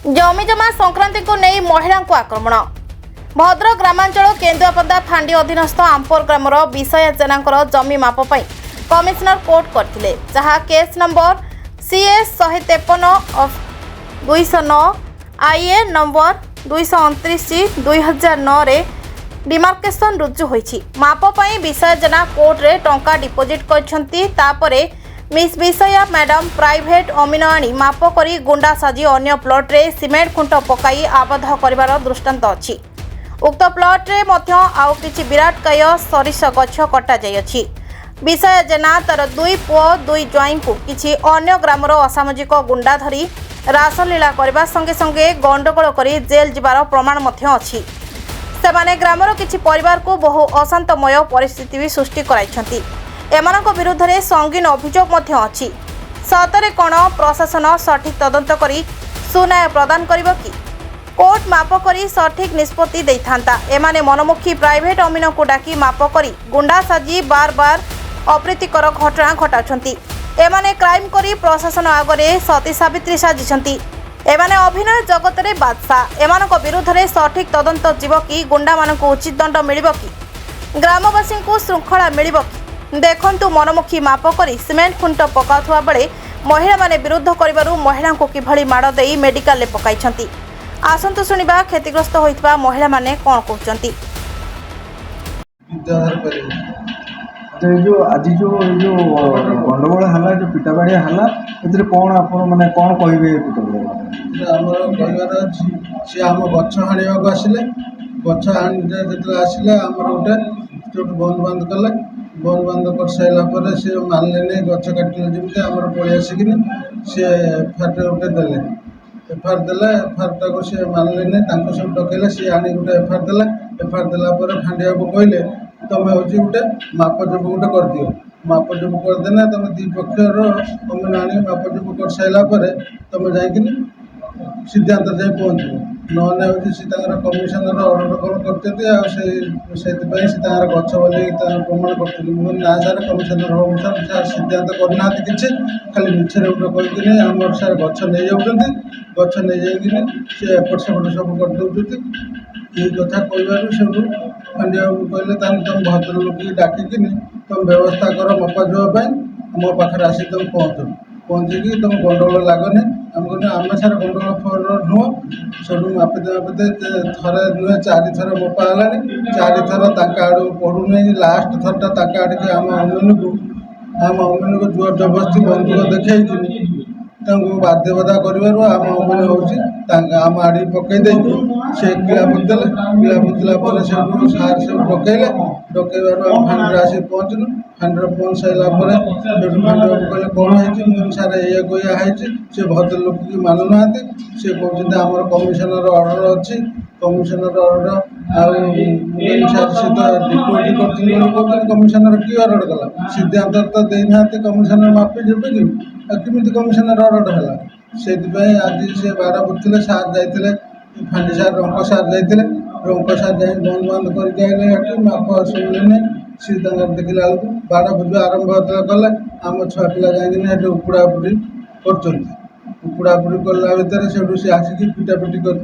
जमीजमा संक्रांति को नहीं महिला को आक्रमण। भद्रक ग्रामांचल केन्दुआपदा फांडी अधीनस्थ आंपोर ग्रामर विषय जेना जमी माप पर कमिशनर कोर्ट करथिले, जहाँ case number CS 153/209 IA number 229/2009 रे डिमार्केशन रुजु होईछि। माप पर विषय जेना कोर्ट रे टंका डिपोजिट करछंती, तापरे मिस विषया मैडम प्राइवेट अमीन आनी माप करी गुंडा साजी अन्य प्लॉट रे सिमेंट खुंट पकाई आबद्ध करिवार दृष्टांत अछि। उक्त प्लॉट रे मध्य आउ किछि विराटकाय सरिष गछ कटा जाय अछि। विषय जेना तार दुई पुओ दुई ज्वाई को किछि अन्य ग्रामर असामाजिक गुंडा धरी रासलीला करबा संगे संगे गंडगोल करी जेल जिबार प्रमाण मध्य अछि। सेमाने ग्रामर किछि परिवार को बहु अशांतमय परिस्थिति भी सृष्टि कराइछंती। एमानक विरुद्ध रे संगीन अभियोग मध्य अछि। सतरे कोन प्रशासन सठिक तदंत करी सुन्याय प्रदान करिब कि? कोर्ट माप करी सठिक निष्पत्ति दैथांता। एमाने मनमुखी प्राइवेट अमीन को डाकी माप करी गुंडा साजी बार बार अप्रीतिकर घटना घटाउछंती। एमाने क्राइम करी प्रशासन आगरे सती सावित्री साजिछंती। एमाने अभिनय जगत रे बादशाह। एमानक विरुद्ध रे सठिक तदंत जीव कि? गुंडा मानक उचित दंड मिलिब कि? ग्रामवासी को श्रृंखला मिलिब कि? देखंतु मनमुखी माप करी सिमेंट खुंट पकाउथुवा बेले महिला माने विरोध करिबारु महिला को किभଳି माड़ देई मेडिकल ले पकाइछंती। आसंतु सुनिबा क्षतिग्रस्त होइतबा महिला माने कोन कहउछंती। जो आज जो गंडगोल हला जो पिटाबाड़िया हला एतिर कोन आपण माने कोन कहिबे हमर कहबार अछि से हम गछ हाणिबाक आसिले गछ हाणिते जेतले आसिले हमर उठे छोट बंद बंद कले बंद बंद कर साइला पर से मानले नहीं गछ काटिले जेमते हमर पळि आसिकिनि से एफआर उठे देले एफआर देला एफआर टाको से मानले नहीं तांको सब डकेले से आनी उठे एफआर देला पर फांडिया को कहले तमे होची उठे माप जब उठे कर दियो माप जब कर देना तमे दी पक्षर तमे आनी माप जब कर साइला पर तमे जाइकिनि सिद्धांत जाए पहुँचो नौने होची से कमिशनर ऑर्डर कौन करते से गछ बोली प्रमाण करते ना सार कमिशनर होम सार सिद्धांत करना कि खाली मिछरे गोटे कहते आम सार गछ नहीं जाऊँगी गछ नहीं जाइए सी एपट सेपट सब करदे ये कथा कहू सब फांडिया कहले तुम भद्र लोक डाकिनी तुम व्यवस्था कर मपा जावाई मो पाखे आसी तुम पहुँचिकी तुम गंडगोल लगनी आम कहते आम सार गंडगोल फोर नुह सब मापिते थे नुहे 4 थर मपा है 4 थर आड़ पड़ूनी लास्ट थरटा आड़े आम अमीन को जोर जबरदस्ती बंदूक देखी बाध्य बधा कर आम अमीन होम आड़ पकईदे से किला बुतला सार सब डकैले डकैबार आम फांडी आसी पहुँचलु फांडी पहुँच सारा फांडी कहले कौन है सार ये कही से भद्र लोक की मानुना से कहते आम कमिशनर ऑर्डर अच्छी कमिशनर ऑर्डर सार से तो डिपोजिट कर कमिशनर कि ऑर्डर कला सिद्धांत तो देना कमिशनर मापी जब कि किमित कमिशनर ऑर्डर है से आज से बाड़ बुझे सार जाते फांडी सार रंक सार जाते रंक सार जा बंद बंद करके माप शुणिले सी देखला बेलू बाड़ बुझा आरंभ कले आम छुआ पिला जाइए उपड़ापुड़ी कर उपड़ापुड़ी कला भितर से आसिक पिटापिटी कर